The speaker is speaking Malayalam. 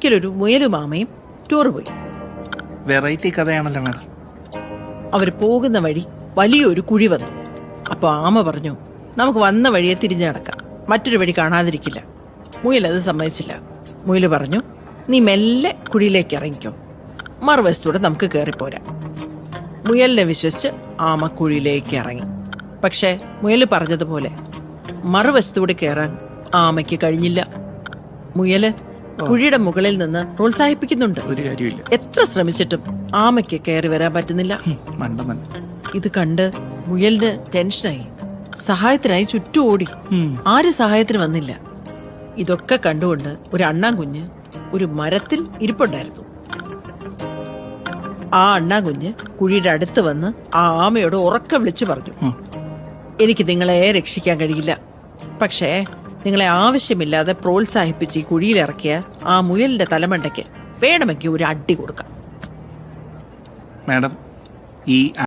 ഒരിക്കലൊരു മുയലുമാമയും ടൂർ പോയി. വെറൈറ്റി കഥയാണല്ലോ മാഡം. അവർ പോകുന്ന വഴി വലിയൊരു കുഴി വന്നു. അപ്പൊ ആമ പറഞ്ഞു, നമുക്ക് വന്ന വഴിയെ തിരിഞ്ഞു നടക്കാം, മറ്റൊരു വഴി കാണാതിരിക്കില്ല. മുയൽ അത് സമ്മതിച്ചില്ല. മുയൽ പറഞ്ഞു, നീ മെല്ലെ കുഴിയിലേക്ക് ഇറങ്ങിക്കോ, മറുവശത്തൂടെ നമുക്ക് കയറിപ്പോരാം. മുയലിനെ വിശ്വസിച്ച് ആമ കുഴിയിലേക്ക് ഇറങ്ങി. പക്ഷെ മുയൽ പറഞ്ഞതുപോലെ മറുവശത്തൂടെ കയറാൻ ആമയ്ക്ക് കഴിഞ്ഞില്ല. മുയല് കുഴിയുടെ മുകളിൽ നിന്ന് പ്രോത്സാഹിപ്പിക്കുന്നുണ്ട്. ഒരു കാര്യമില്ല. എത്ര ശ്രമിച്ചിട്ടും ആമയ്ക്ക് കയറി വരാൻ പറ്റുന്നില്ല. മണ്ടമൻ. ഇത് കണ്ട് മുയലിന് ടെൻഷനായി. സഹായത്തിനായി ചുറ്റും ഓടി. ആരും സഹായത്തിന് വന്നില്ല. ഇതൊക്കെ കണ്ടുകൊണ്ട് ഒരു അണ്ണാൻകുഞ്ഞ് ഒരു മരത്തിൽ ഇരിപ്പുണ്ടായിരുന്നു. ആ അണ്ണാൻകുഞ്ഞ് കുഴിയുടെ അടുത്ത് വന്ന് ആ ആമയോട് ഉറക്കെ വിളിച്ചു പറഞ്ഞു, എനിക്ക് നിങ്ങളെ രക്ഷിക്കാൻ കഴിയില്ല, പക്ഷേ നിങ്ങളെ ആവശ്യമില്ലാതെ പ്രോത്സാഹിപ്പിച്ച് ഈ കുഴിയിലിറക്കിയ ആ മുയലിന്റെ തലമണ്ടയ്ക്ക് വേണമെങ്കിൽ ഒരു അടി കൊടുക്കാം. മാഡം, ഈ